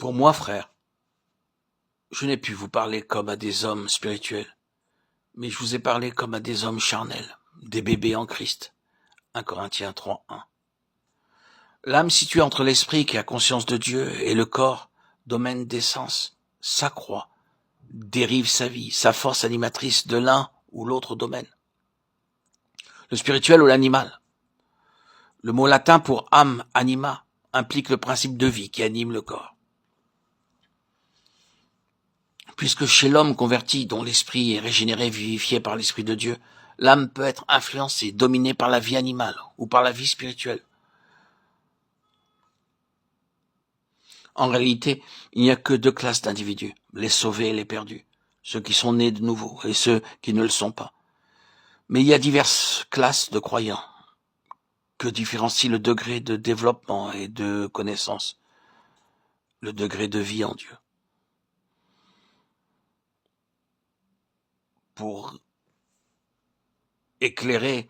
Pour moi, frère, je n'ai pu vous parler comme à des hommes spirituels, mais je vous ai parlé comme à des hommes charnels, des bébés en Christ. 1 Corinthiens 3:1. L'âme située entre l'esprit qui a conscience de Dieu et le corps, domaine des sens, s'accroît, dérive sa vie, sa force animatrice de l'un ou l'autre domaine. Le spirituel ou l'animal. Le mot latin pour âme, anima, implique le principe de vie qui anime le corps. Puisque chez l'homme converti, dont l'esprit est régénéré, vivifié par l'Esprit de Dieu, l'âme peut être influencée, dominée par la vie animale ou par la vie spirituelle. En réalité, il n'y a que deux classes d'individus, les sauvés et les perdus, ceux qui sont nés de nouveau et ceux qui ne le sont pas. Mais il y a diverses classes de croyants que différencie le degré de développement et de connaissance, le degré de vie en Dieu. Pour éclairer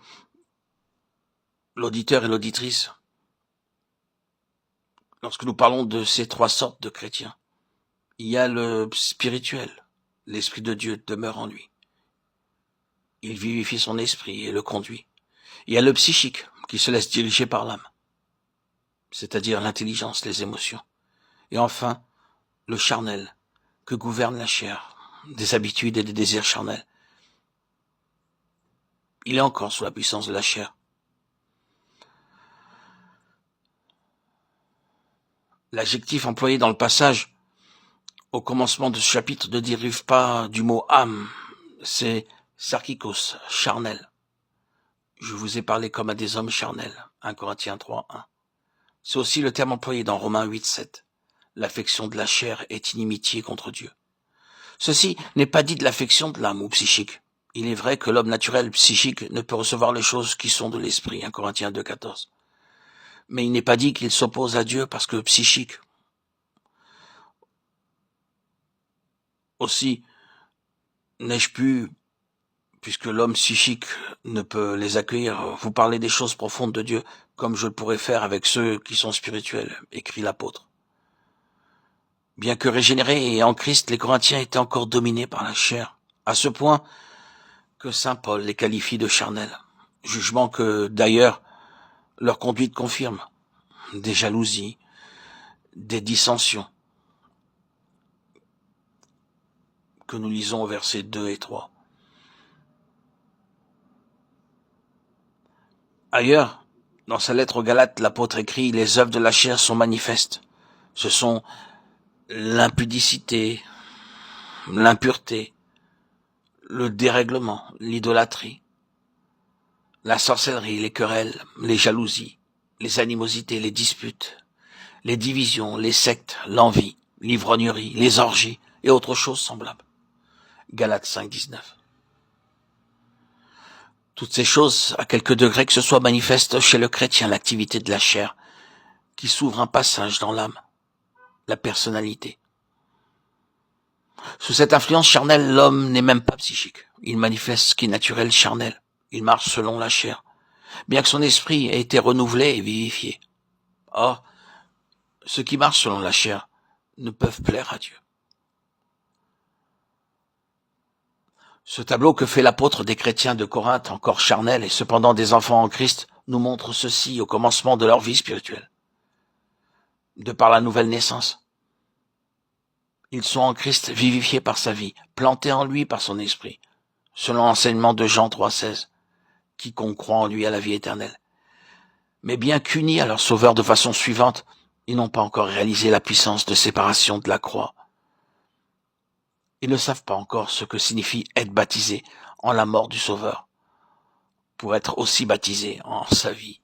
l'auditeur et l'auditrice, lorsque nous parlons de ces trois sortes de chrétiens, il y a le spirituel. L'Esprit de Dieu demeure en lui. Il vivifie son esprit et le conduit. Il y a le psychique, qui se laisse diriger par l'âme, c'est-à-dire l'intelligence, les émotions. Et enfin, le charnel, que gouverne la chair, des habitudes et des désirs charnels. Il est encore sous la puissance de la chair. L'adjectif employé dans le passage au commencement de ce chapitre ne dérive pas du mot âme, c'est sarkikos, charnel. Je vous ai parlé comme à des hommes charnels, 1 Corinthiens 3:1. C'est aussi le terme employé dans Romains 8:7. L'affection de la chair est inimitié contre Dieu. Ceci n'est pas dit de l'affection de l'âme ou psychique. Il est vrai que l'homme naturel psychique ne peut recevoir les choses qui sont de l'esprit, 1 Corinthiens 2:14. Mais il n'est pas dit qu'il s'oppose à Dieu parce que psychique. Aussi, n'ai-je pu, puisque l'homme psychique ne peut les accueillir, vous parler des choses profondes de Dieu, comme je le pourrais faire avec ceux qui sont spirituels, écrit l'apôtre. Bien que régénérés et en Christ, les Corinthiens étaient encore dominés par la chair, à ce point que saint Paul les qualifie de charnels, jugement que, d'ailleurs, leur conduite confirme, des jalousies, des dissensions, que nous lisons au versets 2 et 3. Ailleurs, dans sa lettre aux Galates, l'apôtre écrit « Les œuvres de la chair sont manifestes. Ce sont l'impudicité, l'impureté, le dérèglement, l'idolâtrie, la sorcellerie, les querelles, les jalousies, les animosités, les disputes, les divisions, les sectes, l'envie, l'ivrognerie, les orgies et autres choses semblables. » Galates 5:19. Toutes ces choses, à quelque degré que ce soit, manifestent chez le chrétien l'activité de la chair, qui s'ouvre un passage dans l'âme, la personnalité. Sous cette influence charnelle, l'homme n'est même pas psychique. Il manifeste ce qui est naturel charnel. Il marche selon la chair, bien que son esprit ait été renouvelé et vivifié. Or, ceux qui marchent selon la chair ne peuvent plaire à Dieu. Ce tableau que fait l'apôtre des chrétiens de Corinthe, encore charnels et cependant des enfants en Christ, nous montre ceci au commencement de leur vie spirituelle. De par la nouvelle naissance, ils sont en Christ vivifiés par sa vie, plantés en lui par son esprit, selon l'enseignement de Jean 3:16. Quiconque croit en lui a la vie éternelle. Mais bien qu'unis à leur Sauveur de façon suivante, ils n'ont pas encore réalisé la puissance de séparation de la croix. Ils ne savent pas encore ce que signifie être baptisé en la mort du Sauveur, pour être aussi baptisé en sa vie.